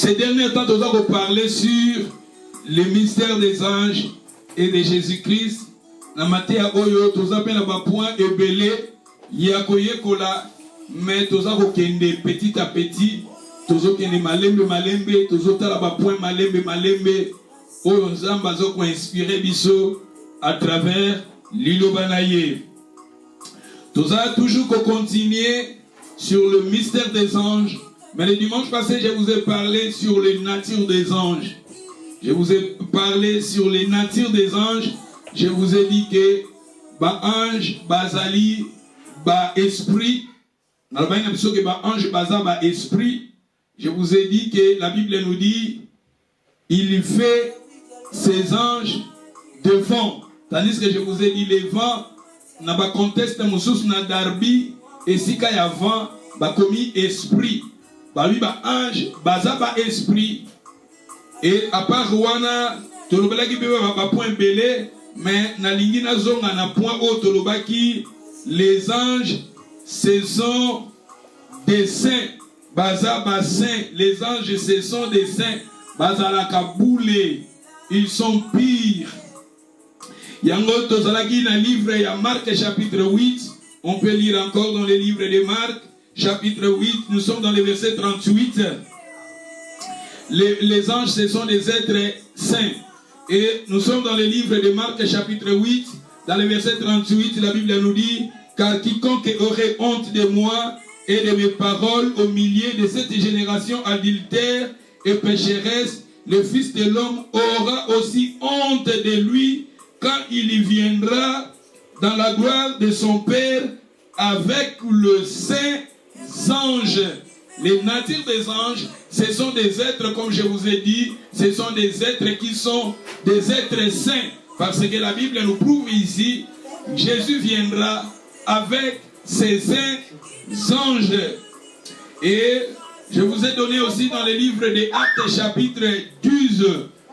Ces derniers temps, nous allons parler sur le mystère des anges et de Jésus-Christ. Na matéa oyo tozape na ba point ebele ya koyekola mais tozako kende petit à petit tozokende malembe tozotala ba point malembe oyo nzamba zoko inspirer biso à travers liloba na ye. Toza toujours continuer sur le mystère des anges, mais le dimanche passé je vous ai parlé sur les natures des anges. Je vous ai parlé sur les natures des anges. Je vous ai dit que ba ange, bazali, ba esprit. Ange, baza, ba esprit. Je vous ai dit que la Bible nous dit il fait ses anges de vent. Tandis que je vous ai dit les vents, n'a pas conteste moussous na darbi et si kaya y a vent, ba commis esprit. Ba lui ba ange, baza ba esprit. Et à part Rwanda, tolobaki bebe ba point belé. Mais na lingi na zonga na point haut tolobaki les anges ce sont des saints baza ba saints, les anges ce sont des saints baza la kaboule, ils sont pires. Yango tozalaki na livre ya Marc chapitre 8, on peut lire encore dans le livre de Marc chapitre 8, nous sommes dans le verset 38. Les anges ce sont des êtres saints. Et nous sommes dans le livre de Marc chapitre 8, dans le verset 38, la Bible nous dit « Car quiconque aurait honte de moi et de mes paroles au milieu de cette génération adultère et pécheresse, le Fils de l'homme aura aussi honte de lui quand il y viendra dans la gloire de son Père avec le saint ange. » Les natures des anges, ce sont des êtres, comme je vous ai dit, ce sont des êtres qui sont des êtres saints. Parce que la Bible nous prouve ici, Jésus viendra avec ses saints anges. Et je vous ai donné aussi dans le livre des Actes chapitre 10.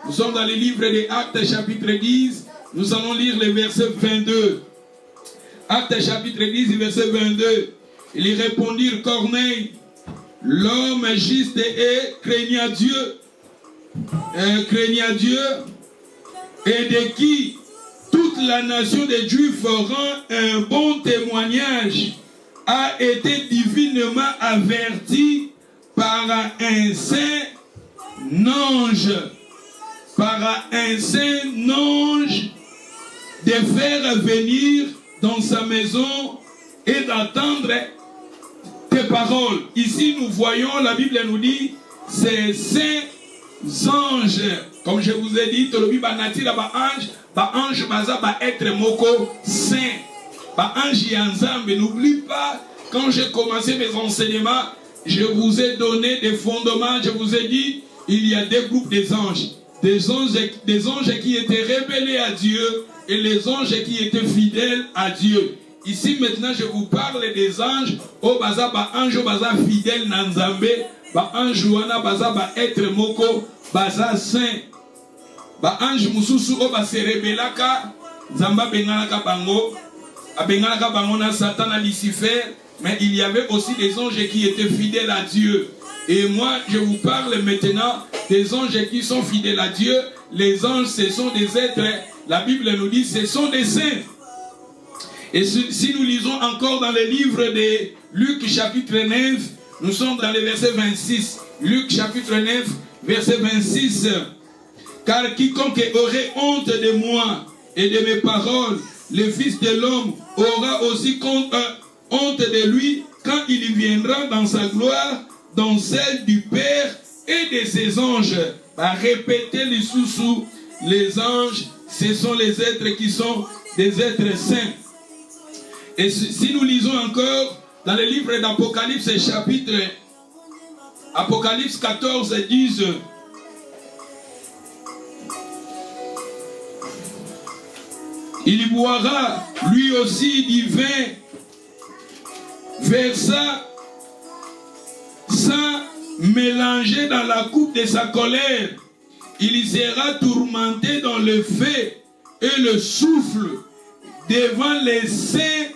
Nous sommes dans le livre des Actes chapitre 10. Nous allons lire le verset 22. Actes chapitre 10, verset 22. Ils répondirent Corneille. L'homme juste et craignait Dieu, et de qui toute la nation des Juifs rend un bon témoignage, a été divinement averti par un saint ange, de faire venir dans sa maison et d'attendre tes paroles. Ici, nous voyons, la Bible nous dit, ces saints anges. Comme je vous ai dit, tolobi ba natira ba ange baza ba être moko saint. Ba ange yanzambe. N'oublie pas, quand j'ai commencé mes enseignements, je vous ai donné des fondements. Je vous ai dit, il y a deux groupes des anges. Des anges qui étaient rebellés à Dieu et les anges qui étaient fidèles à Dieu. Ici maintenant je vous parle des anges. Oh baza ba ange baza fidèle nanzambe. Ba ange wana baza ba être moko baza saint. Ba ange mususu o ba se rebelaka. Zamba bengalaka bango. Abengalaka bango na Satan à Lucifer. Mais il y avait aussi des anges qui étaient fidèles à Dieu. Et moi je vous parle maintenant des anges qui sont fidèles à Dieu. Les anges ce sont des êtres. La Bible nous dit ce sont des saints. Et si nous lisons encore dans le livre de Luc chapitre 9, nous sommes dans le verset 26. Luc chapitre 9, verset 26. Car quiconque aurait honte de moi et de mes paroles, le Fils de l'homme aura aussi honte de lui quand il viendra dans sa gloire, dans celle du Père et de ses anges. Répétez les sous-sous, les anges, ce sont les êtres qui sont des êtres saints. Et si nous lisons encore dans le livre d'Apocalypse chapitre Apocalypse 14 10, il boira lui aussi du vin versa sans mélanger dans la coupe de sa colère. Il sera tourmenté dans le feu et le souffle devant les saints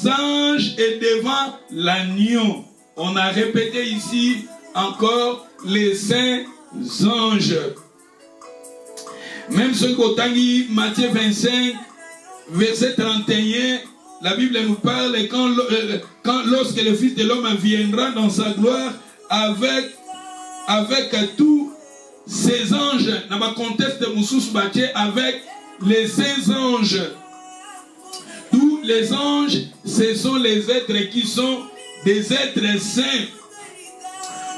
anges et devant l'agneau. On a répété ici encore les saints anges. Même ce qu'Otangi, Matthieu 25, verset 31, la Bible nous parle lorsque le Fils de l'homme viendra dans sa gloire avec tous ses anges, dans le contexte de Moussous Baké, avec les saints anges. Tous les anges, ce sont les êtres qui sont des êtres saints.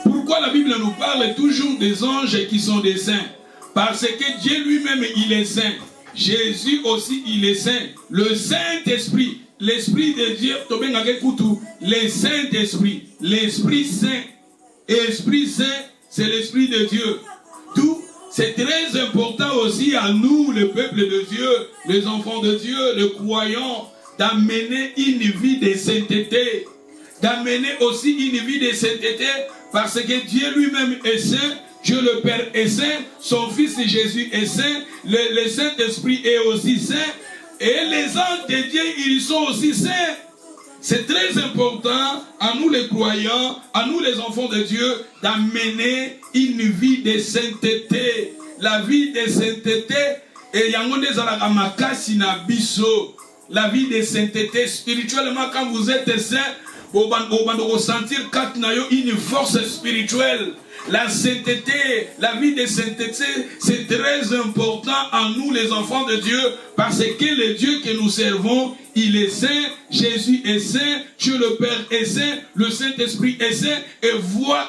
Pourquoi la Bible nous parle toujours des anges qui sont des saints? Parce que Dieu lui-même, il est saint. Jésus aussi, il est saint. Le Saint-Esprit, l'Esprit de Dieu, le Saint-Esprit, l'Esprit Saint. Esprit Saint, c'est l'Esprit de Dieu. Tout, c'est très important aussi à nous, le peuple de Dieu, les enfants de Dieu, les croyants, d'amener une vie de sainteté. D'amener aussi une vie de sainteté, parce que Dieu lui-même est saint. Dieu le Père est saint, son Fils Jésus est saint, le Saint-Esprit est aussi saint, et les anges de Dieu, ils sont aussi saints. C'est très important à nous les croyants, à nous les enfants de Dieu, d'amener une vie de sainteté. La vie de sainteté, et la vie de sainteté, spirituellement, quand vous êtes saint, vous allez ressentir une force spirituelle. La sainteté, la vie de sainteté, c'est très important à nous les enfants de Dieu, parce que le Dieu que nous servons, il est saint, Jésus est saint, Dieu le Père est saint, le Saint-Esprit est saint, et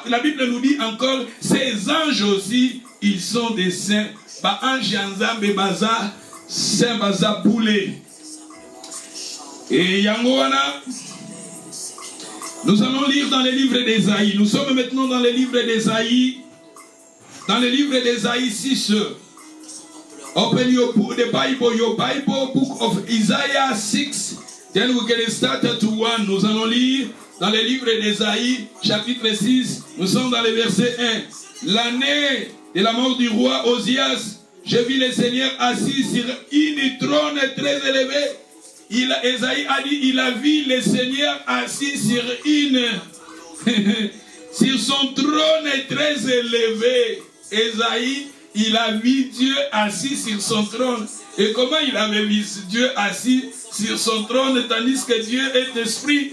la Bible nous dit encore, ces anges aussi, ils sont des saints. Ba ange anzambe baza, saint baza boulé. Et yangoana, nous allons lire dans les livres d'Ésaïe. Nous sommes maintenant dans les livres d'Ésaïe. Dans les livres d'Ésaïe 6. Open the Bible, your Bible, book of Isaiah 6. Then we can start to 1. Nous allons lire dans les livres d'Ésaïe, chapitre 6. Nous sommes dans le verset 1. L'année de la mort du roi Osias, je vis le Seigneur assis sur une trône très élevée. Esaïe a dit, il a vu le Seigneur assis sur sur son trône très élevé. Esaïe, il a vu Dieu assis sur son trône. Et comment il avait vu Dieu assis sur son trône, tandis que Dieu est esprit?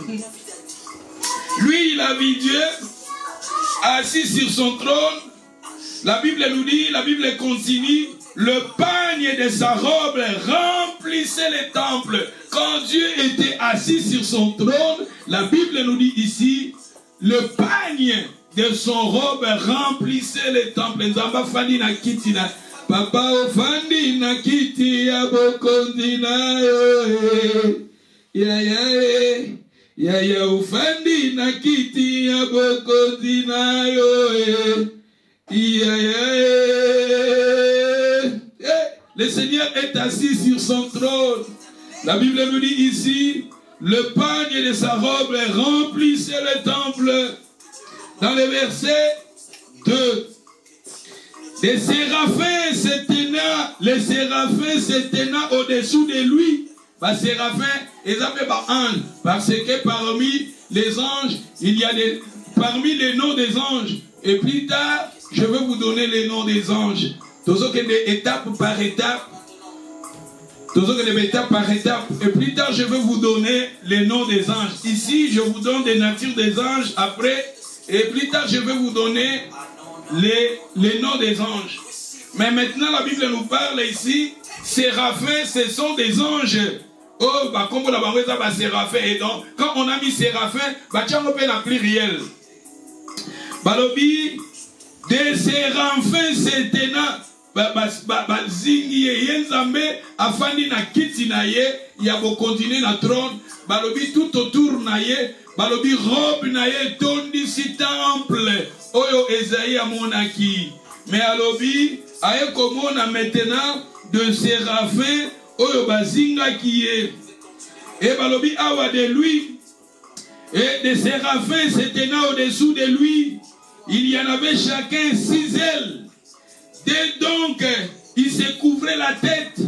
Lui, il a vu Dieu assis sur son trône. La Bible nous dit, la Bible continue, le pagne de sa robe remplissait le temple. Quand Dieu était assis sur son trône, la Bible nous dit ici, le pagne de son robe remplissait le temple. Nzamba fandi na kiti na papa ofandi na kiti ya bokondi na yo ya ofandi na kiti ya bokondi na yo Le Seigneur est assis sur son trône. La Bible nous dit ici, le pagne de sa robe remplissait le temple. Dans le verset 2, les séraphins s'éteignent au-dessous de lui. Les séraphins, ils appellent par ange, parce que parmi les anges, il y a parmi les noms des anges. Et plus tard, je vais vous donner les noms des anges. Étape par étape. Et plus tard, je vais vous donner les noms des anges. Ici, je vous donne des natures des anges. Après, et plus tard, je vais vous donner les noms des anges. Mais maintenant, la Bible nous parle ici. Séraphins, ce sont des anges. Oh, bah, comme vous l'avez dit, bah, séraphins. Et donc, quand on a mis séraphins, bah, tiens, on peut la pluriel. Bah, l'objet des séraphins, c'était zingi yenzambe afandi na kiti na ye ya bokondine na trône balobi tout autour na ye balobi robe na ye tondi si temple oyo Esaïe amonaki mais alobi aye komona maintenant de séraphins oyo bazinga ki ye et balobi awa de lui et des séraphins s'éteignaient au-dessous de lui. Il y en avait chacun 6 ailes. Dès donc, il se couvrait la tête.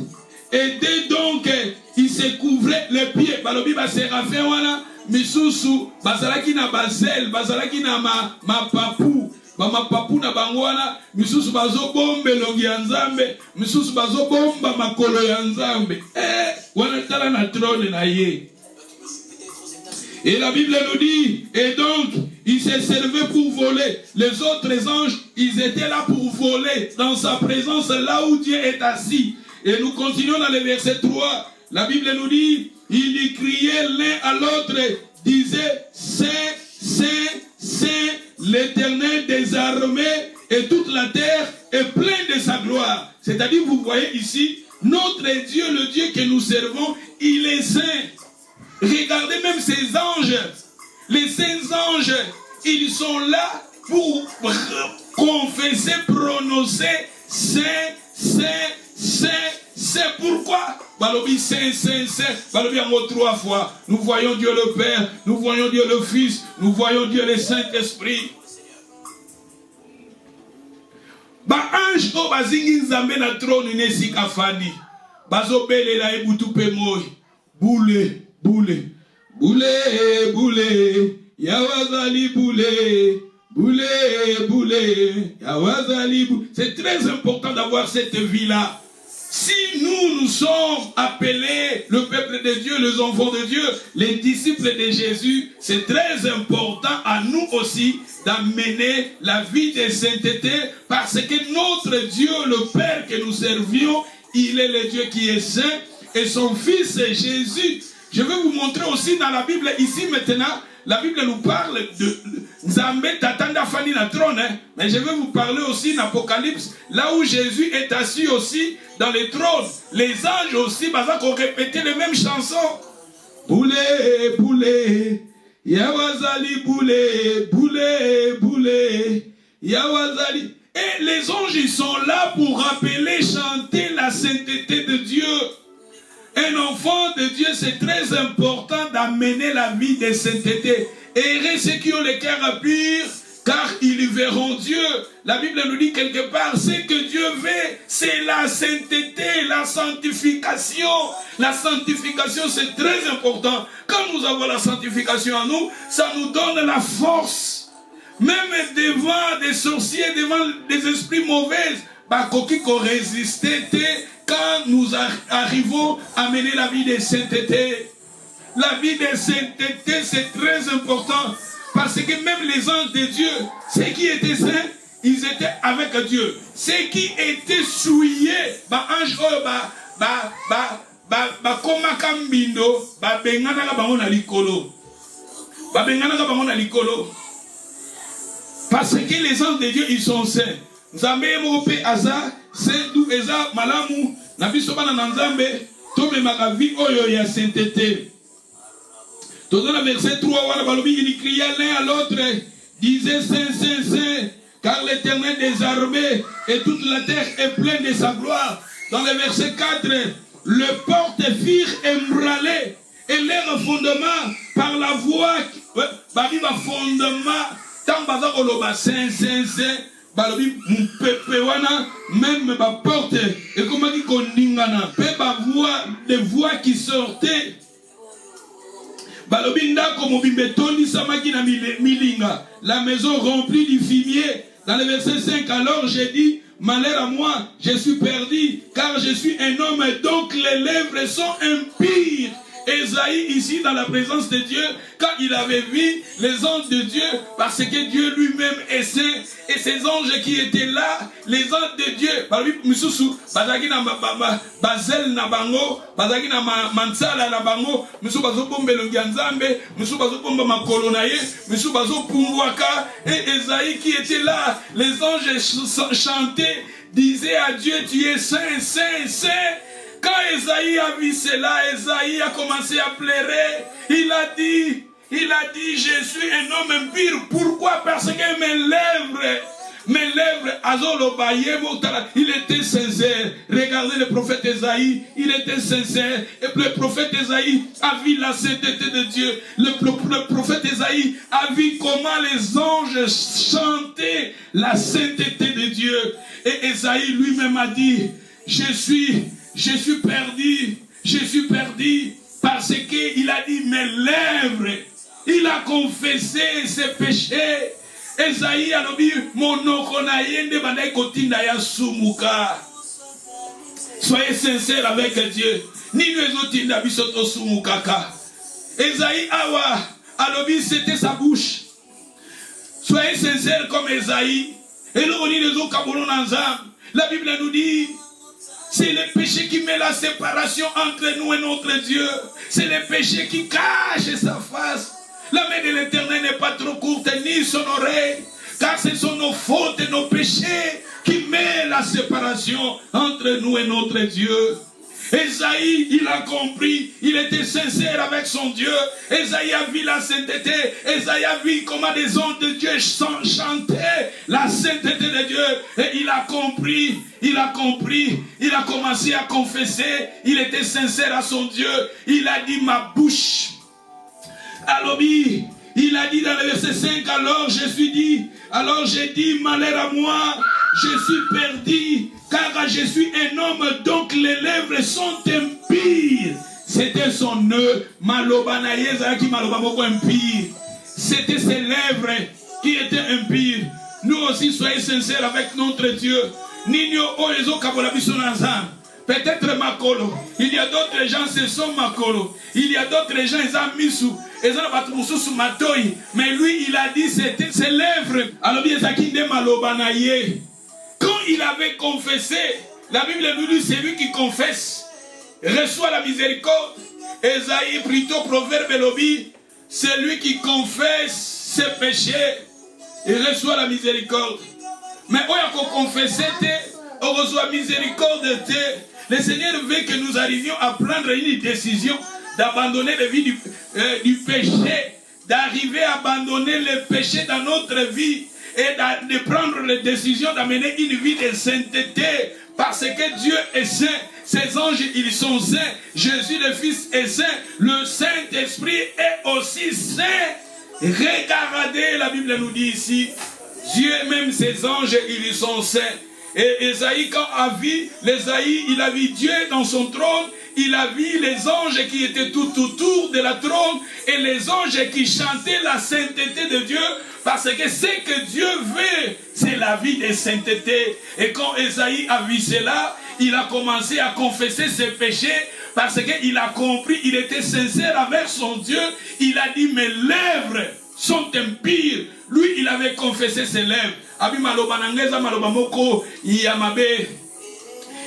Et dès donc, il se couvrait les pieds. Balobi ba séraphin wana misusu bazalaki na bazel, bazalaki na ma papu. bamapapu na bangwana, misusu bazo bombe longi ya nzambe, misusu bazo bomba makolo ya nzambe. Wana tala na trône na ye. Et la Bible nous dit, et donc, ils se servaient pour voler. Les autres anges, ils étaient là pour voler dans sa présence, là où Dieu est assis. Et nous continuons dans le verset 3. La Bible nous dit, ils y criaient l'un à l'autre, disaient, Saint, Saint, Saint, l'Éternel des armées, et toute la terre est pleine de sa gloire. C'est-à-dire, vous voyez ici, notre Dieu, le Dieu que nous servons, il est saint. Regardez même ces anges, les saints anges, ils sont là pour confesser, prononcer Saint, Saint, Saint, Saint. Pourquoi? Balobi Saint, Saint, Saint. Balobi en mot 3 fois. Nous voyons Dieu le Père, nous voyons Dieu le Fils, nous voyons Dieu le Saint-Esprit. Ba ange o bazingi nzambe na trône nesika fani. Bazo belela ebutu pe moi. Boule. Boule, boule, boule, yawazali boule, boule, boule, yawazali boule. C'est très important d'avoir cette vie-là. Si nous sommes appelés, le peuple de Dieu, les enfants de Dieu, les disciples de Jésus, c'est très important à nous aussi d'amener la vie de sainteté parce que notre Dieu, le Père que nous servions, il est le Dieu qui est saint et son Fils Jésus. Je vais vous montrer aussi dans la Bible, ici maintenant, la Bible nous parle de Nzambe Tatanda Fani na trône, mais je vais vous parler aussi d'Apocalypse, là où Jésus est assis aussi dans les trônes. Les anges aussi, ont répété les mêmes chansons. Boule, boule, Yawazali, boule, boule, boule, Yawazali. Et les anges, ils sont là pour rappeler, chanter la sainteté de Dieu. Un enfant de Dieu, c'est très important d'amener la vie de sainteté. Et ceux qui ont le cœur pur, car ils verront Dieu. La Bible nous dit quelque part, ce que Dieu veut, c'est la sainteté, la sanctification. La sanctification, c'est très important. Quand nous avons la sanctification en nous, ça nous donne la force. Même devant des sorciers, devant des esprits mauvais, qu'on résistait quand nous arrivons à mener la vie de sainteté. La vie de sainteté, c'est très important. Parce que même les anges de Dieu, ceux qui étaient saints, ils étaient avec Dieu. Ceux qui étaient souillés, ange koma kambindo, bengana ka bango na likolo. Bengana ka bango na likolo. Parce que les anges de Dieu, ils sont saints. Nzambe mope aza sendu eza malamu na biso bana na Nzambe to me makavi oyo ya sainteté. Dans le verset 3 wana balobi il cria l'un à l'autre disait Saint Saint Saint car l'Éternel des armées et toute la terre est pleine de sa gloire. Dans le verset 4 le portes firent ébranler et leur fondement par la voix bariba fondement tant baza koloba Saint Saint Saint balobi mpepe wana même ba porte et comment dit qu'on ningana pe ba voix des voix qui sortaient balobi ndako mobimbe toni samaki na milinga la maison remplie du fumier. Dans le verset 5 alors j'ai dit malheur à moi je suis perdu car je suis un homme donc les lèvres sont impures. Esaïe ici dans la présence de Dieu quand il avait vu les anges de Dieu parce que Dieu lui-même est saint et ces anges qui étaient là les anges de Dieu misusu bazaki na bazel na bango bazaki na mansala na bango misusu bazobombela Nzambe misusu bazobomba makolo na ye misusu bazopumbwaka et Esaïe qui était là les anges chantaient disaient à Dieu tu es saint saint saint. Quand Esaïe a vu cela, Esaïe a commencé à pleurer. Il a dit, je suis un homme impur. Pourquoi? Parce que mes lèvres, il était sincère. Regardez le prophète Esaïe, il était sincère. Et le prophète Esaïe a vu la sainteté de Dieu. Le prophète Esaïe a vu comment les anges chantaient la sainteté de Dieu. Et Esaïe lui-même a dit, je suis perdu, parce qu'il a dit mes lèvres, il a confessé ses péchés, et Esaïe alobi monoko na yende bandai kotinda ya sumuka. Soyez sincères avec Dieu. Ni nous tinda bisoto sumukaka. Esaïe awa alobi c'était sa bouche. Soyez sincères comme Esaïe. Et nous on dit les autres kabolon ensemble. La Bible nous dit c'est le péché qui met la séparation entre nous et notre Dieu. C'est le péché qui cache sa face. La main de l'Éternel n'est pas trop courte, ni son oreille. Car ce sont nos fautes et nos péchés qui mettent la séparation entre nous et notre Dieu. Esaïe, il a compris, il était sincère avec son Dieu. Esaïe a vu la sainteté. Esaïe a vu comment des hommes de Dieu chantaient la sainteté de Dieu. Et il a compris, il a commencé à confesser. Il était sincère à son Dieu. Il a dit ma bouche. Alobi, il a dit dans le verset 5, alors j'ai dit, malheur à moi, je suis perdu, car je suis un homme, donc les lèvres sont impies. C'était son nœud, c'était ses lèvres qui étaient impies. Nous aussi, soyez sincères avec notre Dieu. Peut-être Makolo. Il y a d'autres gens, ce sont Makolo. Il y a d'autres gens, ils ont Missou. Ils ont Matoy. Mais lui, il a dit c'était ses lèvres. Alors, quand il avait confessé, la Bible nous dit c'est lui qui confesse, reçoit la miséricorde. Esaïe, plutôt proverbe lobby, c'est lui qui confesse ses péchés et reçoit la miséricorde. Mais où il faut confesser, on reçoit miséricorde. Le Seigneur veut que nous arrivions à prendre une décision d'abandonner la vie du péché, d'arriver à abandonner le péché dans notre vie et de prendre la décision d'amener une vie de sainteté parce que Dieu est saint, ses anges ils sont saints, Jésus le Fils est saint, le Saint-Esprit est aussi saint. Regardez, la Bible nous dit ici, Dieu même ses anges ils sont saints. Et Esaïe, quand il a vu Dieu dans son trône, il a vu les anges qui étaient tout autour de la trône et les anges qui chantaient la sainteté de Dieu parce que ce que Dieu veut, c'est la vie de sainteté. Et quand Esaïe a vu cela, il a commencé à confesser ses péchés parce qu'il a compris, il était sincère avec son Dieu. Il a dit, mes lèvres sont impies. Lui, il avait confessé ses lèvres. Abi maloba nangeza maloba moko yamabe.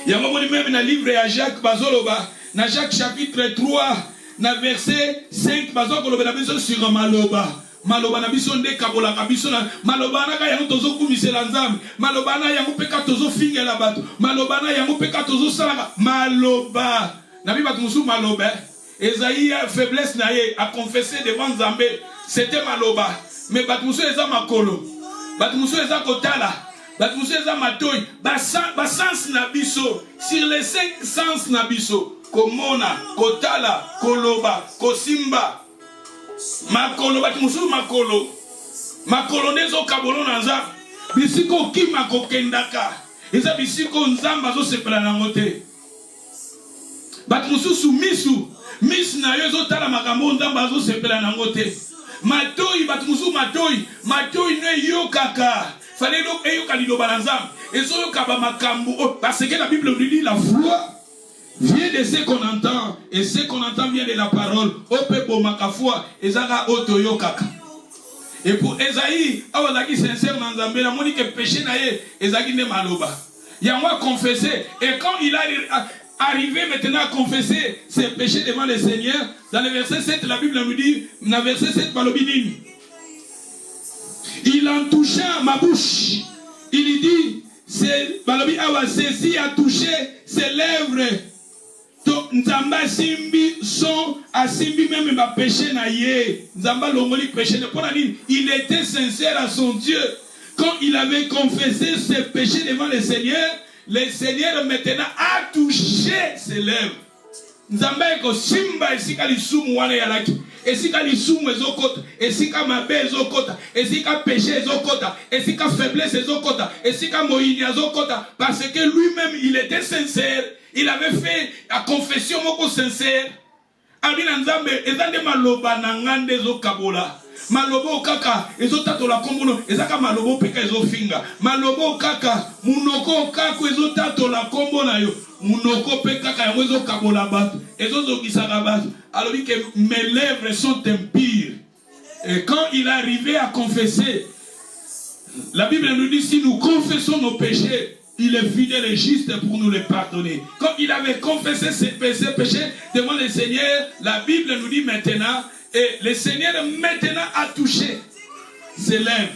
Yamamoni même dans le livre à Jacques bazoloba, dans Jacques chapitre 3, dans verset 5 bazoloba na biso sur maloba. Maloba na biso nde kabola ka biso na maloba na ka yango tozo kumisela nzambe. Maloba na yango peka tozo fingela bato. Maloba na yango peka tozo salaka maloba. Na bi bato musu maloba. Esaïe faiblesse na ye a confessé devant Nzambe, c'était maloba. Mais bato musu eza makolo. Batumuso eza kotala, batumuso eza matoy, basens na biso, sur les 5 sens na biso, komona, kotala, koloba, kosimba, makolo, batumuso makolo, makolo nezo kabolo nanza, bisiko kima kokendaka, eza bisiko nzamba zo sepela nangote, batumuso su misu na yo zo tala makambo nzamba zo sepela nangote. Matoy batumusu matoy ne yo kaka fallait donc eyo kalido balanzam ezo yo kaba makambo parce que la Bible nous dit la foi vient de ce qu'on entend et ce qu'on entend vient de la parole opepo makafua ezaka otoyo kaka. Et pour Esaïe awazaki sincère dans Nzambe na moni que péché na ye ezaki ne maloba yango confesser et quand il a arrivé maintenant à confesser ses péchés devant le Seigneur, dans le verset 7, la Bible nous dit, dans le verset 7, il en toucha ma bouche. Il dit, ceci a touché ses lèvres. Nzamba simbi son asimbi même ma péché na ye. Nzamba longoli péché. Il était sincère à son Dieu. Quand il avait confessé ses péchés devant le Seigneur maintenant a touché ses lèvres. Nzamba ko simba esika lisumu wana yalaki. Esika lisumu ezokota, esika mabe ezokota, esika péché ezokota, esika faiblesse ezokota, esika moyini ezokota parce que lui-même il était sincère. Il avait fait la confession moko sincère. Abina Nzambe ezande maloba na ngande ezokabola. Malobo kaka, ezotato la kombono, ezaka malobo peka ezofinga. Malobo kaka, munoko kako ezotato la kombona yo. Munoko peka yango ezokabola bato, ezozokisaka bato. Alors que mes lèvres sont impures. Et quand il est arrivé à confesser, la Bible nous dit, si nous confessons nos péchés, il est fidèle et juste pour nous les pardonner. Comme il avait confessé ses péchés devant le Seigneur, la Bible nous dit maintenant, et le Seigneur maintenant a touché ses lèvres.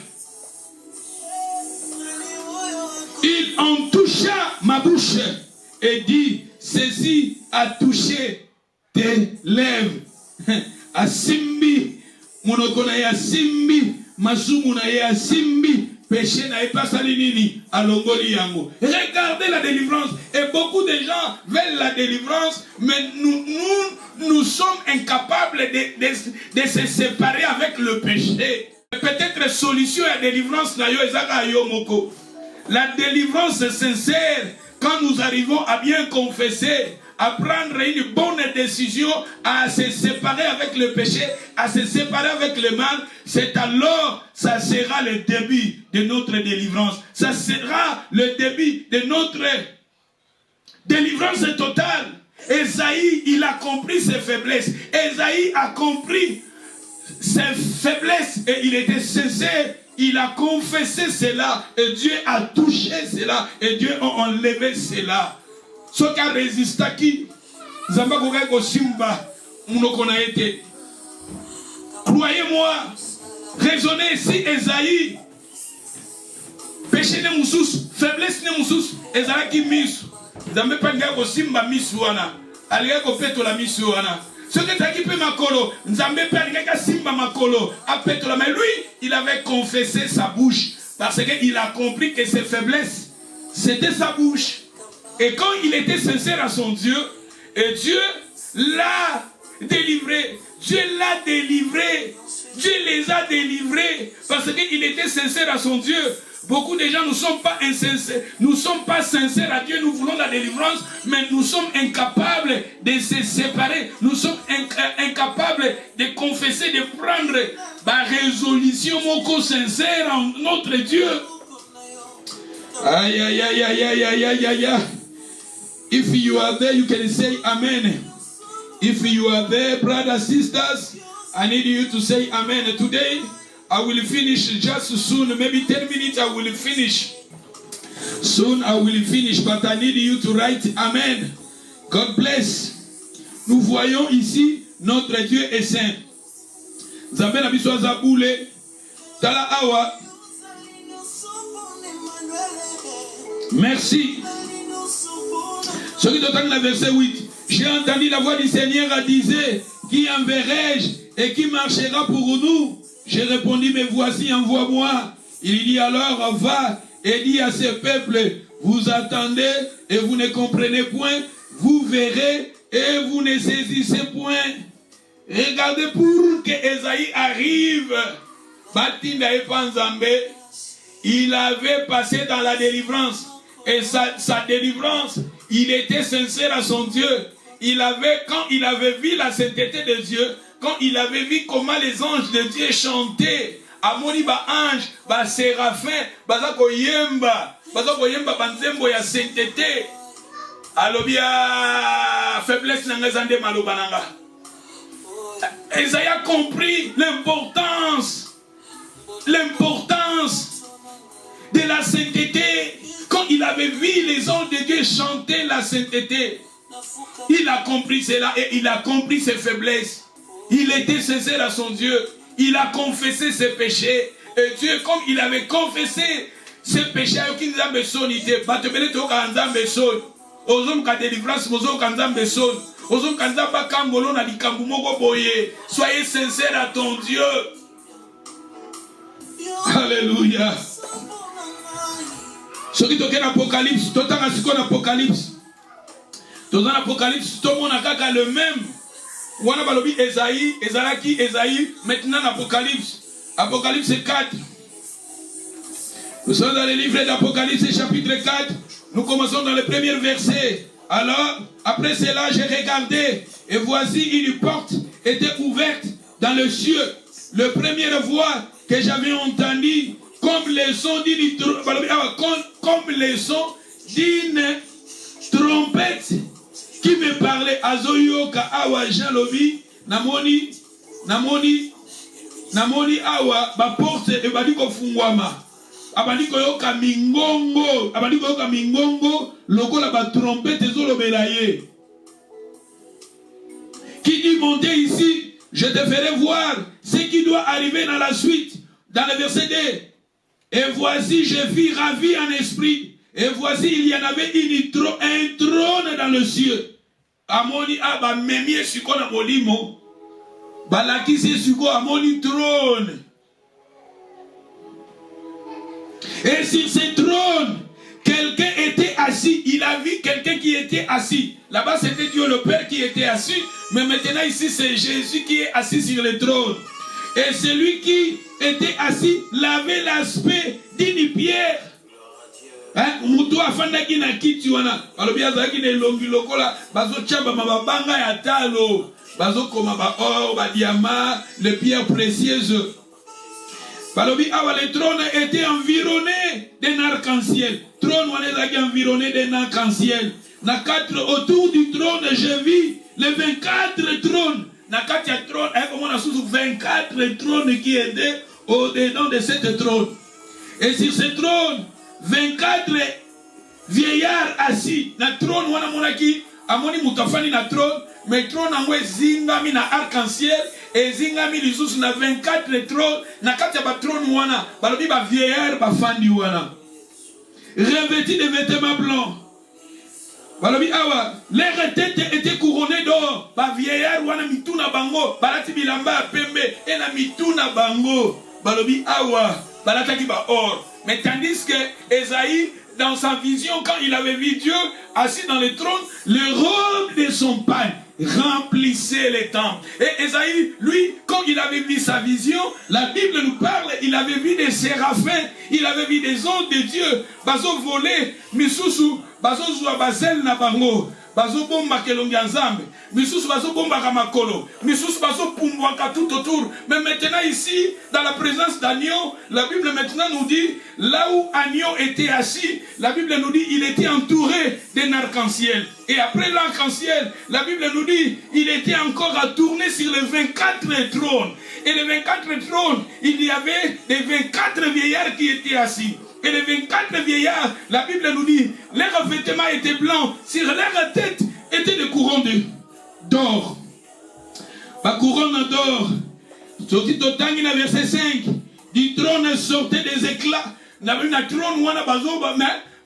Il en toucha ma bouche et dit, ceci a touché tes lèvres. Asimbi, monokona ya simbi, masumuna ya simbi. Péché n'a pas salinini à l'ongoli yango. Regardez la délivrance. Et beaucoup de gens veulent la délivrance, mais nous sommes incapables de se séparer avec le péché. Peut-être solution à la délivrance na yo ezaka yo moko. La délivrance sincère, quand nous arrivons à bien confesser, à prendre une bonne décision, à se séparer avec le péché, à se séparer avec le mal, c'est alors, ça sera le début de notre délivrance. Ça sera le début de notre délivrance totale. Esaïe, il a compris ses faiblesses. Esaïe a compris ses faiblesses et il était sincère. Il a confessé cela et Dieu a touché cela et Dieu a enlevé cela. Ce qui a résisté qui Zamba Kogeko Simba Munokona été. Croyez-moi, raisonnez si Esaïe, péché ne moussous, faiblesse ne moussous, Esaïe qui miss. Zamba Kogeko Simba misuana, Aliako Peto la misuana. Ce que tu as qui peut makolo, Nzambe Kogeko Simba makolo, a Peto la, mais lui, il avait confessé sa bouche parce qu'il a compris que ses faiblesses, c'était sa bouche. Et quand il était sincère à son Dieu, et Dieu l'a délivré. Dieu l'a délivré. Dieu les a délivrés parce qu'il était sincère à son Dieu. Beaucoup de gens ne sont pas insincères. Nous ne sommes pas sincères à Dieu. Nous voulons la délivrance, mais nous sommes incapables de se séparer. Nous sommes incapables de confesser, de prendre la résolution moko sincère en notre Dieu. Aïe, aïe, aïe, aïe, aïe, aïe, aïe, aïe, aïe. If you are there, you can say amen. If you are there, brothers, sisters, I need you to say amen. Today, I will finish just soon. Maybe 10 minutes I will finish. Soon I will finish, but I need you to write amen. God bless. Nous voyons ici, notre Dieu est saint. Zambé na biso zaboule. Tala awa. Merci. Ce qui est dans le verset 8. J'ai entendu la voix du Seigneur à disait, qui enverrai-je et qui marchera pour nous? J'ai répondu, mais voici, envoie-moi. Il dit alors, va et dis à ce peuple, vous attendez et vous ne comprenez point, vous verrez et vous ne saisissez point. Regardez pour que Esaïe arrive, Batinda et Panzambé, il avait passé dans la délivrance. Et sa délivrance, il était sincère à son Dieu. Quand il avait vu la sainteté de Dieu, quand il avait vu comment les anges de Dieu chantaient, Amoni ba ange, ba séraphin, baza koyemba banzembo ya sainteté. Alobia faiblesse nanga zande maloba nanga. Esaïe a compris l'importance de la sainteté. Quand il avait vu les anges de Dieu chanter la sainteté, il a compris cela et il a compris ses faiblesses. Il était sincère à son Dieu. Il a confessé ses péchés. Et Dieu, comme il avait confessé ses péchés, il a besoin de soyez sincère à ton Dieu. Alléluia. Ce qui est l'Apocalypse, tout le temps l'Apocalypse. Dans l'Apocalypse, tout le monde a le même. On a parlé d'Esaïe, Esaïe, maintenant l'Apocalypse. Apocalypse 4. Nous sommes dans le livre d'Apocalypse, chapitre 4. Nous commençons dans le premier verset. Alors, après cela, j'ai regardé, et voici une porte était ouverte dans le cieux. la première voix que j'avais entendue, comme les sons d'une trompette qui me parlait. Azoyoka awa jalobi namoni awa ba porte e badiko fungwama. Abandiko yoka mingongo lokola ba trompette ezolobela ye. Qui dit monter ici, je te ferai voir ce qui doit arriver dans la suite, dans le verset 2. Et voici, je fus ravi en esprit. Et voici, il y en avait un trône dans le ciel. Amoni aba memie suko na molimo. Balakisi suko amoni trône. Et sur ce trône, quelqu'un était assis. Il a vu quelqu'un qui était assis. Là-bas, c'était Dieu le Père qui était assis. Mais maintenant, ici, c'est Jésus qui est assis sur le trône. Et celui qui était assis avait l'aspect d'une pierre. Mutu afandaki na kiti wana. Alobi azaki na elongi lokola. Bazo chamba mababanga ya talo. Bazo koma ba or, ba diamant, les pierres précieuses. Balobi awa le trône était environné d'un arc-en-ciel. Trône wana ezaki environné d'un arc-en-ciel. Autour du trône, je vis les 24 trônes. Na kati ya trône, comme on a sous 24 trônes qui étaient au-dedans de cette trône. Et sur ce trône, 24 vieillards assis. Na trône wana monaki amoni mutafani na trône, mais trône angwe zingami na arc-en-ciel et zingami lisusu na 24 trônes. Na kati ya ba trône wana, balobi ba vieillards ba fandi wana. Revêtis de vêtements blancs. Balobi awa, leurs têtes étaient couronnées d'or. Ba vieillard wana mituna bango, balati bilamba pembe et na mituna bango. Balobi awa, balataki ba or. Mais tandis que Esaïe, dans sa vision, quand il avait vu Dieu assis dans le trône, le robe de son pain remplissait les temples. Et Esaïe, lui, quand il avait vu sa vision, la Bible nous parle, il avait vu des séraphins, il avait vu des anges de Dieu, bazo volé, misusu, bazo zwa bazel na bango, bazo bomba kelongi nzambe, misusu bazo bomba kamakolo, misusu bazo pumbwaka tout autour. Mais maintenant ici, dans la présence d'Agneau, la Bible maintenant nous dit, là où Agneau était assis, la Bible nous dit, il était entouré d'un arc-en-ciel. Et après l'arc-en-ciel, la Bible nous dit, il était encore à tourner sur les 24 trônes. Et les 24 trônes, il y avait des 24 vieillards qui étaient assis. Et les 24 vieillards, la Bible nous dit, leurs vêtements étaient blancs, sur leur tête étaient des couronnes d'or. La couronne d'or, sorti au Tangi, verset 5, du trône sortait des éclats. N'a une trône, wana bazo,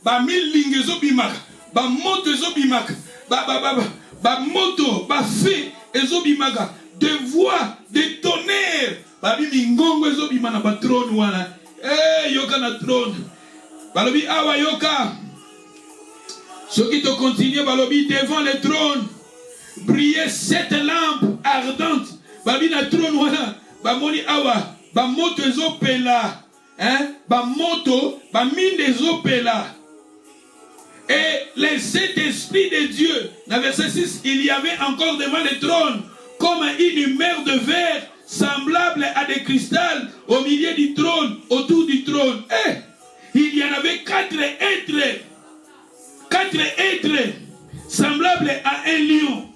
ba mille lingezo bimaka, ba moto ezo bimaka, ba moto, ba fée ezo bimaka, de voix, de tonnerre, ba bimi ngongo ezo bimana ba trône wana. Eh, yoka na trône. Balobi awa yoka. Ceux qui te continuent, balobi devant le trône, brillait 7 lampes ardentes. Balobi na trône wana, ba moni awa, ba moto ezopela, hein, ba moto, ba mine ezopela. Et les 7 esprits de Dieu, dans verset 6, il y avait encore devant le trône, comme une mer de verre, semblable à des cristals au milieu du trône, autour du trône. Et il y en avait 4 êtres semblables à un lion.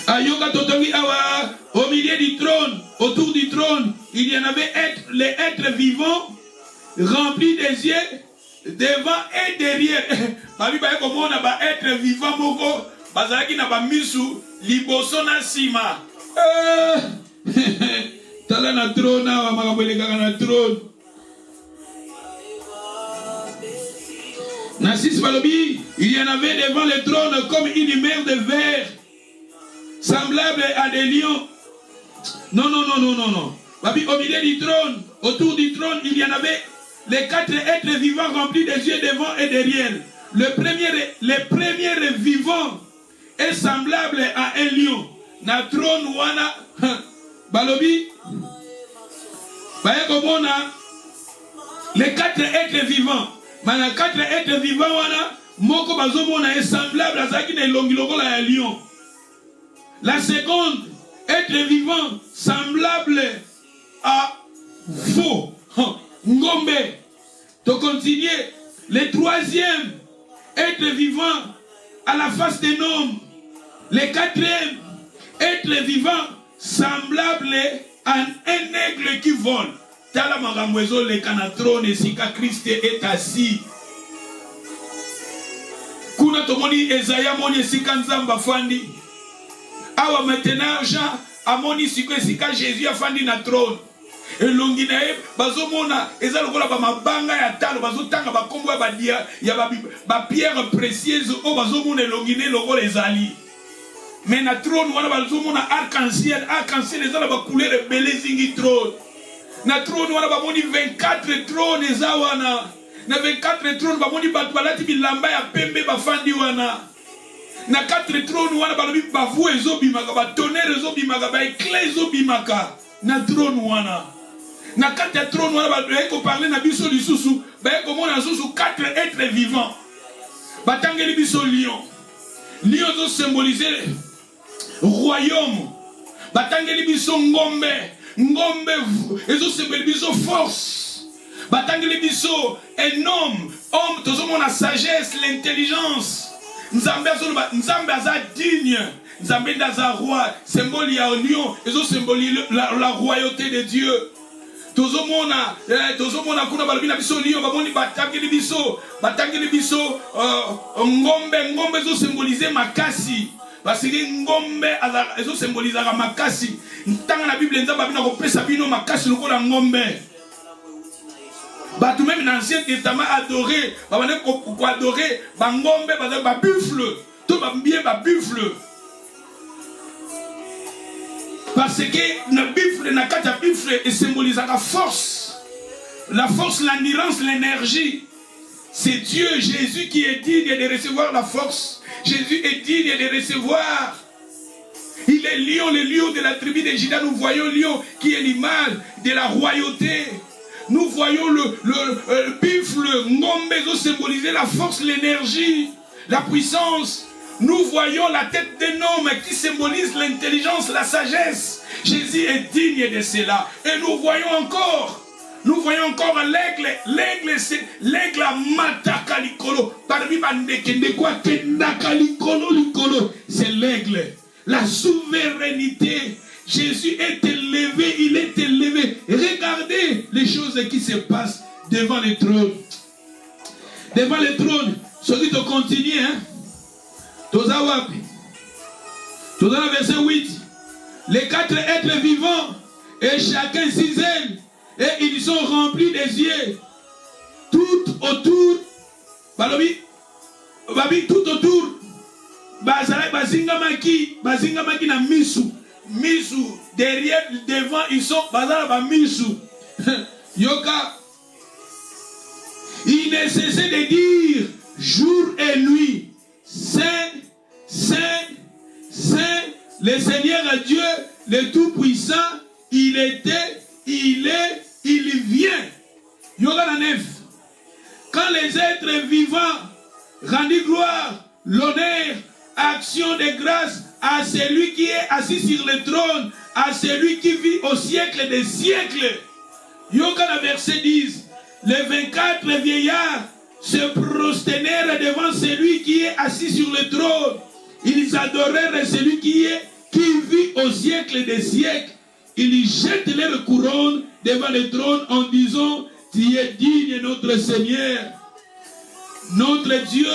Ayoka totongi awa, au milieu du trône, autour du trône, il y en avait les êtres vivants remplis des yeux devant et derrière. Babi ba ko mona ba être vivant moko bazaki na ba misu liboso na sima. Tala na trône na makabeleka na trône. Na six balobi, il y en avait devant le trône comme une mer de verre semblable à des lions. Non. Babi, au milieu du trône, autour du trône, il y en avait les 4 êtres vivants remplis des yeux devant et derrière. Le premier vivant est semblable à un lion. Na trône wana balobi bayekomona les 4 êtres vivants. Mana 4 êtres vivants wana moko bazomona est semblable à zaki na longi lokola ya lion. La seconde est être vivant semblable à veau. Ngombe. De continuer. Le troisième, être vivant à la face d'un homme. Le quatrième, être vivant semblable à un aigle qui vole. Tala magamwezo le canatrone sika Christ est assis. Kuna tomoni Esaïa moni sika nzamba fandi. Awa maintenant Jean amoni sika Jésus afandi na trône. Elongi na ye bazomona eza lokola ba mabanga ya talo bazotanga bakombo ya badia ya ba pierre précieuse o bazomona elongi ne lokola ezali. Mais na trône wana bazomona arc-en-ciel eza na ba couleur ebele zingi trône. Na trône wana bamoni 24 trônes eza wana. Na 24 trônes bamoni bato balati bilamba ya pembe bafandi wana. Na 4 trônes wana balobi bavu ezobimaka ba tonnerre ezobimaka ba éclat ezobimaka na trône wana. Na 4 trônes wana bato parler na biso lisusu ba komona susu 4 êtres vivants. Batangeli biso lion. Lion zo symboliser royaume. Batangeli biso ngombe. Ngombe ezo symboliser biso force. Batangeli biso un homme tozomona la sagesse, l'intelligence. Nzambe aza digne. Nzambe ndaza roi, symbole ya lion, ezo symboliser la royauté de Dieu. Tozomona kuna balobi na biso lion bamoni batangeli biso ngombe ezo symboliser makasi. Parce que ngombe ezo symboliser makasi. Ntanga na Bible nzamba bina kopesa bino makasi lokola ngombe. Batou même dans l'Ancien Testament adoré, adorer bangombe ba buffle, tout ba bien ba buffle. Parce que le buffle na kata buffle et symbolise la force, l'endurance, l'énergie. C'est Dieu, Jésus qui est digne de recevoir la force. Jésus est digne de recevoir. Il est lion, le lion de la tribu de Juda. Nous voyons lion qui est l'image de la royauté. Nous voyons le buffle, ngombe, symboliser la force, l'énergie, la puissance. Nous voyons la tête d'un homme qui symbolise l'intelligence, la sagesse. Jésus est digne de cela. Et nous voyons encore l'aigle. L'aigle, c'est l'aigle à matakalikolo. Parmi bandekendekwa kendakalikolo. C'est l'aigle. La souveraineté. Jésus est élevé, il est élevé. Regardez les choses qui se passent devant le trône. Devant le trône. Ce qui te continue, hein. Tozawapi. Tozana verset 8. Les 4 êtres vivants, et chacun 6 ailes, et ils sont remplis des yeux. Tout autour, tout autour, bazingamaki na misu. Misu, derrière, devant, ils sont bazala misu. Yoka, il ne cessait de dire jour et nuit, Saint, Saint, Saint, le Seigneur Dieu, le Tout-Puissant, il était, il est, il vient. Yoga la 9. Quand les êtres vivants rendent gloire, l'honneur, action de grâce à celui qui est assis sur le trône, à celui qui vit au siècle des siècles. Yoga la verset 10. Les 24 vieillards se prosternèrent devant celui qui est assis sur le trône. Ils adorèrent celui qui vit au siècle des siècles. Ils jettent leur couronne devant le trône en disant, tu es digne, notre Seigneur, notre Dieu,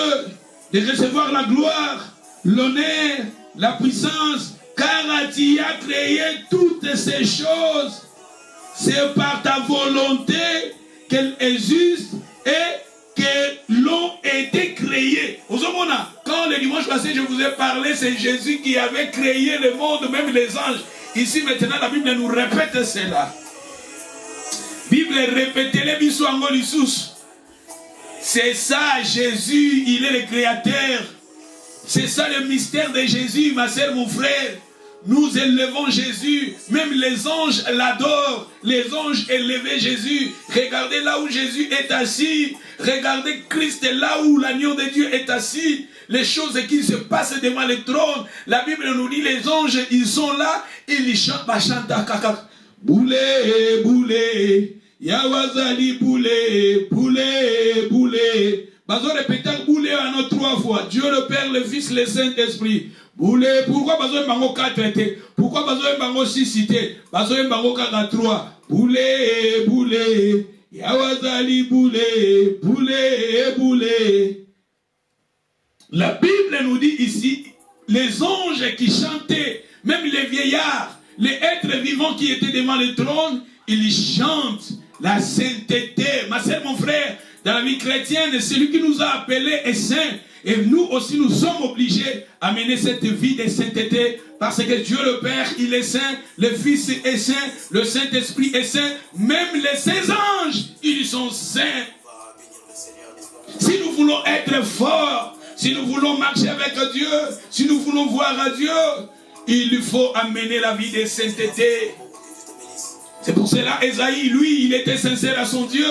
de recevoir la gloire, l'honneur, la puissance, car tu as créé toutes ces choses. C'est par ta volonté qu'elle est juste et que l'ont été créées. Quand le dimanche passé je vous ai parlé, c'est Jésus qui avait créé le monde, même les anges. Ici maintenant la Bible nous répète cela. Bible répète-le biso angolisus. C'est ça Jésus, il est le créateur. C'est ça le mystère de Jésus, ma soeur, mon frère. Nous élevons Jésus. Même les anges l'adorent. Les anges élevaient Jésus. Regardez là où Jésus est assis. Regardez Christ là où l'agneau de Dieu est assis. les choses qui se passent devant le trône. La Bible nous dit, les anges, ils sont là, et ils chantent, boule, boule, Yawazali boule, boule, boule. Bazo répéter boule à nos 3 fois. Dieu le Père, le Fils, le Saint-Esprit. Boule, pourquoi bazo mbango 4 été? Pourquoi bazo mbango 6 cité? Bazo mbango 3. Boule, boule, Yawazali boule, boule, boule. La Bible nous dit ici, les anges qui chantaient, même les vieillards, les êtres vivants qui étaient devant le trône, ils chantent la sainteté. Ma sœur, mon frère, dans la vie chrétienne, celui qui nous a appelés est saint. Et nous aussi, nous sommes obligés à mener cette vie de sainteté. Parce que Dieu le Père, il est saint. Le Fils est saint. Le Saint-Esprit est saint. Même les saints anges, ils sont saints. Si nous voulons être forts, si nous voulons marcher avec Dieu, si nous voulons voir à Dieu, il faut amener la vie de sainteté. C'est pour cela, Esaïe, lui, il était sincère à son Dieu.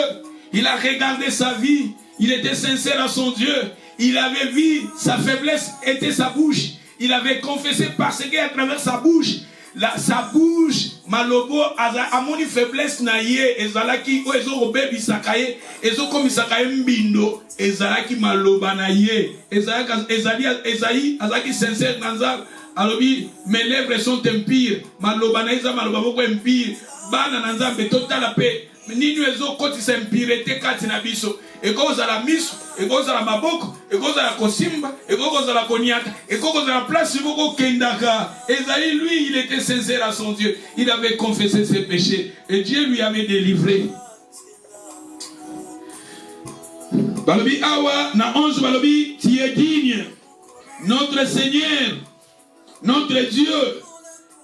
Il a regardé sa vie. Il était sincère à son Dieu. Il avait vu sa faiblesse était sa bouche. Il avait confessé parce qu'à travers sa bouche, sa bouche, malobo, amoni faiblesse naye, ezalaki, o ezo robe bisakaye, ezo komisakaye mbindo, ezalaki maloba naye, Esaïe, azaki sincère nanza, alobi, mes lèvres sont impies, maloba naye, maloba moko impie, bana nanza, betota paix. Ninu ezo koti sa impurité kati na biso. Eko zala miso, eko zala maboko, eko zala kosimba, eko zala koniata, eko zala place boko kendaka. Esaïe, lui, il était sincère à son Dieu. Il avait confessé ses péchés et Dieu lui avait délivré. Balobi awa na 11 balobi, tu es digne, notre Seigneur, notre Dieu,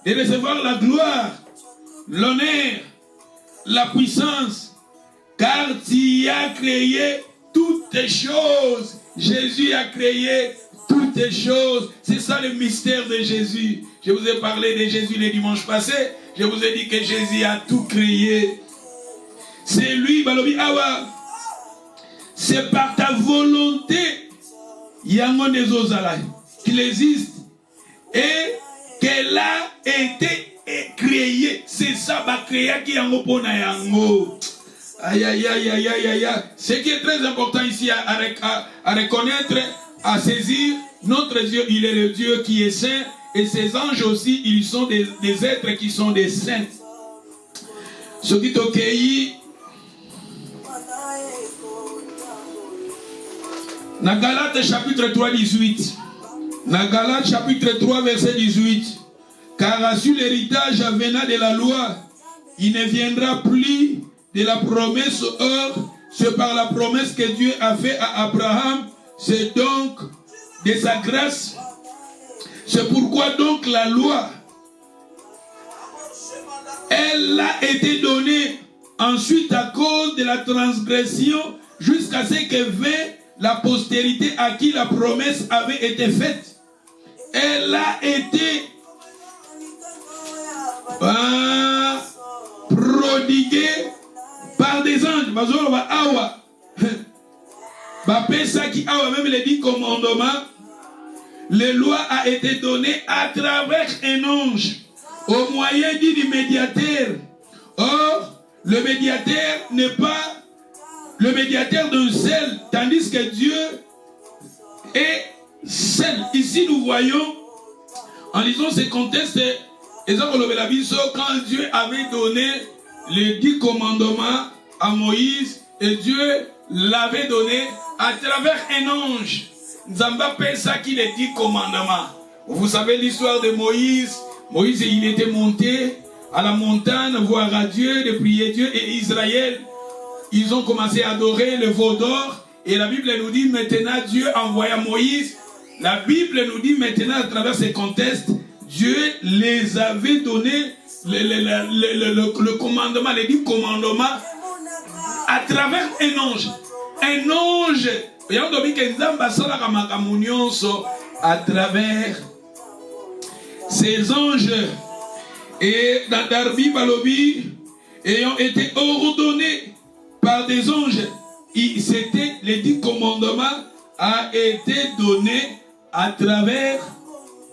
de recevoir la gloire, l'honneur, la puissance, car tu as créé toutes choses. Jésus a créé toutes choses. C'est ça le mystère de Jésus. Je vous ai parlé de Jésus le dimanche passé. Je vous ai dit que Jésus a tout créé. C'est lui, Balobi Awa. C'est par ta volonté, Yangon des Ozalai, qu'il existe et qu'elle a été créé. C'est ça, bah créé qui yango pona yango. Aïe aïe aïe aïe aïe aïe. Ce qui est très important ici à reconnaître, à saisir, notre Dieu, il est le Dieu qui est saint, et ses anges aussi, ils sont des êtres qui sont des saints. Ce qui t'occueille, na Galates chapitre 3, 18. Na Galates chapitre 3, verset 18. Car sur l'héritage venant de la loi, il ne viendra plus de la promesse. Or, c'est par la promesse que Dieu a fait à Abraham. C'est donc de sa grâce. C'est pourquoi donc la loi, elle a été donnée ensuite à cause de la transgression jusqu'à ce que vint la postérité à qui la promesse avait été faite. Elle a été prodigué par des anges. Même les 10 commandements, les lois a été données à travers un ange au moyen du médiateur. Or, le médiateur n'est pas le médiateur d'un seul, tandis que Dieu est seul. Ici, nous voyons, en lisant ces contextes, quand Dieu avait donné les 10 commandements à Moïse, et Dieu l'avait donné à travers un ange. Nzamba pensa qu'il les 10 commandements. Vous savez l'histoire de Moïse. Moïse, il était monté à la montagne, voir à Dieu, de prier Dieu, et Israël, ils ont commencé à adorer le veau d'or. Et la Bible nous dit maintenant, Dieu envoya Moïse. La Bible nous dit maintenant, à travers ces contextes, Dieu les avait donné le commandement, les 10 commandements à travers un ange. Un ange, à travers ces anges. Et dans Darby Balobi, ayant été ordonnés par des anges, c'était les 10 commandements a été donné à travers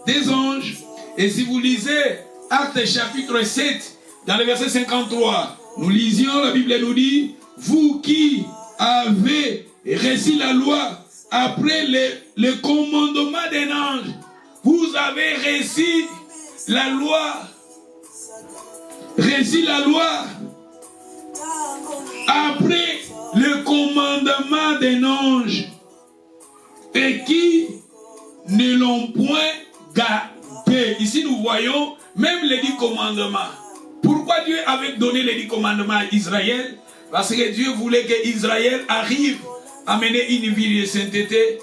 des anges. Et si vous lisez Actes chapitre 7, dans le verset 53, nous lisions, la Bible nous dit, vous qui avez reçu la loi après le commandement d'un ange, vous avez reçu la loi, après le commandement d'un ange, et qui ne l'ont point gardé. Ici nous voyons même les 10 commandements. Pourquoi Dieu avait donné les 10 commandements à Israël? Parce que Dieu voulait que Israël arrive à mener une vie de sainteté,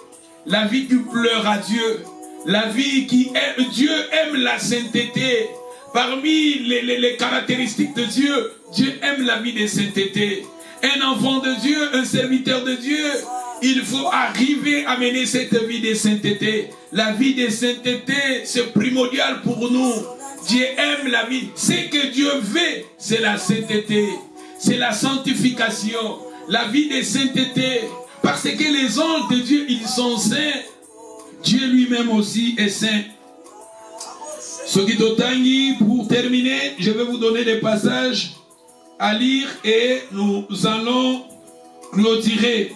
la vie qui pleure à Dieu, la vie qui aime. Dieu aime la sainteté. Parmi les caractéristiques de Dieu, Dieu aime la vie de sainteté. Un enfant de Dieu, un serviteur de Dieu, il faut arriver à mener cette vie de sainteté. La vie de sainteté, c'est primordial pour nous. Dieu aime la vie. Ce que Dieu veut, c'est la sainteté. C'est la sanctification. La vie de sainteté. Parce que les anges de Dieu, ils sont saints. Dieu lui-même aussi est saint. Sokitotangi, pour terminer, je vais vous donner des passages à lire et nous allons clôturer.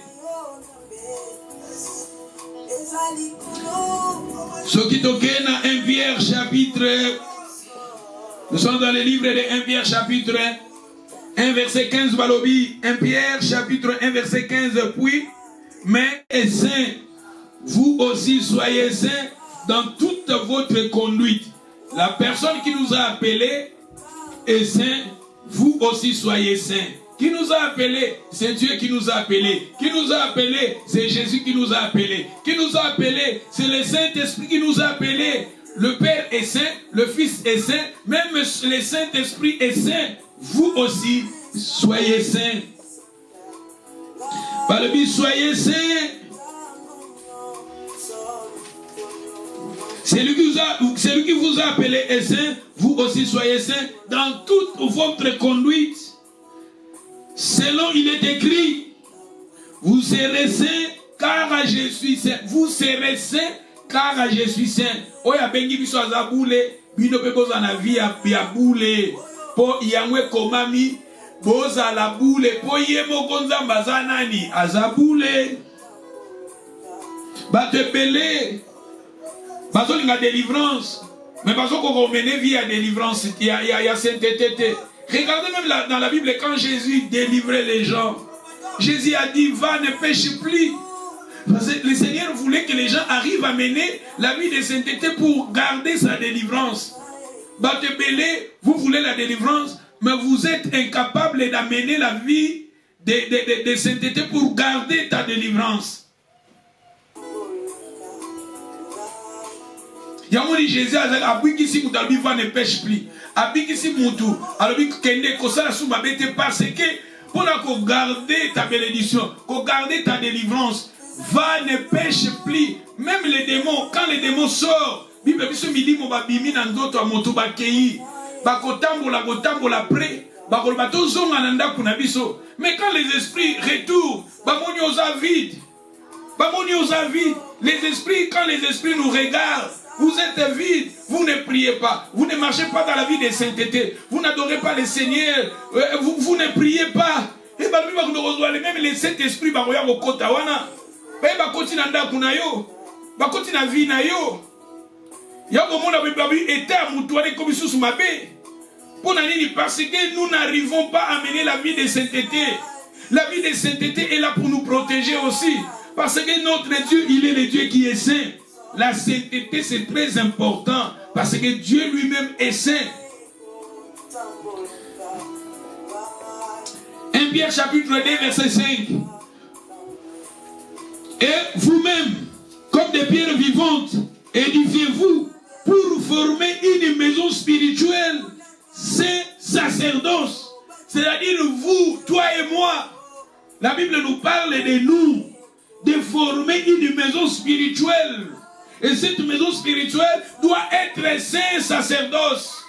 Sokitokena 1 Pierre chapitre, nous sommes dans le livre de 1 Pierre chapitre 1 verset 15 Balobi, 1 Pierre chapitre 1 verset 15, puis, mais est saint, vous aussi soyez saints dans toute votre conduite. La personne qui nous a appelés est saint, vous aussi soyez saints. Qui nous a appelés? C'est Dieu qui nous a appelés. Qui nous a appelés? C'est Jésus qui nous a appelés. Qui nous a appelés? C'est le Saint-Esprit qui nous a appelés. Le Père est saint, le Fils est saint, même le Saint-Esprit est saint. Vous aussi, soyez saints. Par le but, soyez saints. Celui qui vous a appelé est saint, vous aussi soyez saints dans toute votre conduite. Selon il est écrit, vous serez saints car je suis saint. Vous serez saints car je suis saint. Oya bengi biso azaboule, bino pe boza na vie ya boule. Po yangwe komami, boza la boule. Po yemo konzamba zanani azaboule. Ba te belé. Bazo linga délivrance. Mais bazo qu'on mène vie à délivrance, il y a sainteté. Regardez même dans la Bible, quand Jésus délivrait les gens, Jésus a dit, va, ne pêche plus. Parce que le Seigneur voulait que les gens arrivent à mener la vie de sainteté pour garder sa délivrance. Batebele, vous voulez la délivrance, mais vous êtes incapable d'amener la vie de sainteté pour garder ta délivrance. Yamoni Jésus a appris qu'ici Moutabi va ne pêche plus. Appris qu'ici Moutou, alors que Kosala Soumabete parce que pour garder ta bénédiction, pour garder ta délivrance, va ne pêche plus. Même les démons, quand les démons sortent, Bible biso milimo babimi na ndoto a moto bakei, bakotambola kotambola près, bakoloba tozonga na ndako na biso. Mais quand les esprits retournent, bamoni oza vide. Bamoni oza vide. Les esprits, quand les esprits nous regardent, vous êtes vide, vous ne priez pas, vous ne marchez pas dans la vie de sainteté, vous n'adorez pas le Seigneur, vous ne priez pas. Et même les Saint-Esprit, parce que nous n'arrivons pas à mener la vie de sainteté. La vie de sainteté est là pour nous protéger aussi. Parce que notre Dieu, il est le Dieu qui est saint. La sainteté, c'est très important parce que Dieu lui-même est saint. 1 Pierre chapitre 2, verset 5. Et vous-même, comme des pierres vivantes, édifiez-vous pour former une maison spirituelle, c'est sacerdoce. C'est-à-dire vous, toi et moi. La Bible nous parle de nous, de former une maison spirituelle. Et cette maison spirituelle doit être saint sacerdoce.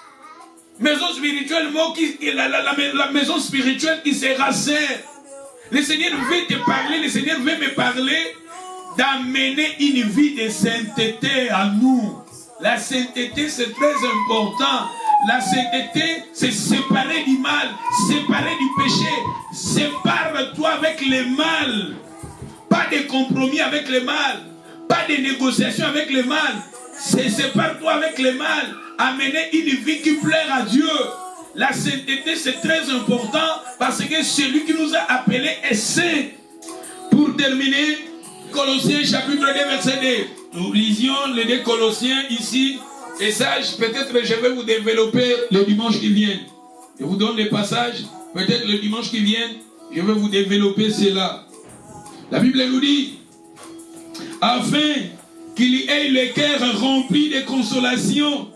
Maison spirituelle, la maison spirituelle qui sera sainte. Le Seigneur veut te parler, le Seigneur veut me parler d'amener une vie de sainteté à nous. La sainteté, c'est très important. La sainteté, c'est séparer du mal, séparer du péché. Sépare-toi avec le mal. Pas de compromis avec le mal. Pas de négociation avec le mal. Sépare-toi avec le mal. Amener une vie qui plaire à Dieu. La sainteté, c'est très important parce que celui qui nous a appelés est saint. Pour terminer, Colossiens chapitre 2, verset 2. Nous lisions les deux Colossiens ici. Et ça, peut-être je vais vous développer le dimanche qui vient. Je vous donne les passages. Peut-être le dimanche qui vient, je vais vous développer cela. La Bible nous dit, afin qu'il y ait le cœur rempli de consolation,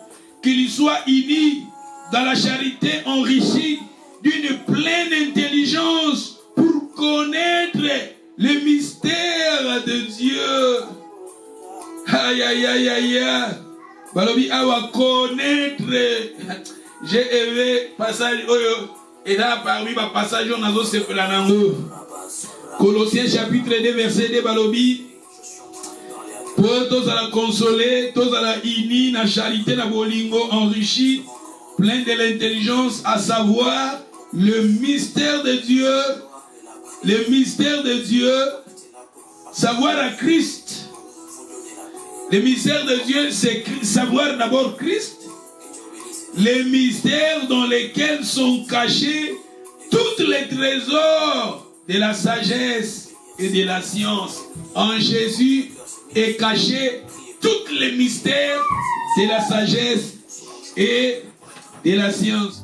qu'il soit uni dans la charité, enrichi d'une pleine intelligence pour connaître le mystère de Dieu. Aïe, aïe, aïe, aïe, aïe. Balobi awa connaître. J'ai aimé passage oyo. Et là parmi ma passage on a aussi fait la nango. Colossiens chapitre 2 verset 2 balobi. Pour tous à la consoler, tous à la uni, na charité, na bolingo enrichi, plein de l'intelligence, à savoir le mystère de Dieu. Le mystère de Dieu, savoir à Christ. Le mystère de Dieu, c'est savoir d'abord Christ. Les mystères dans lesquels sont cachés tous les trésors de la sagesse et de la science. En Jésus est caché tous les mystères de la sagesse et de la science.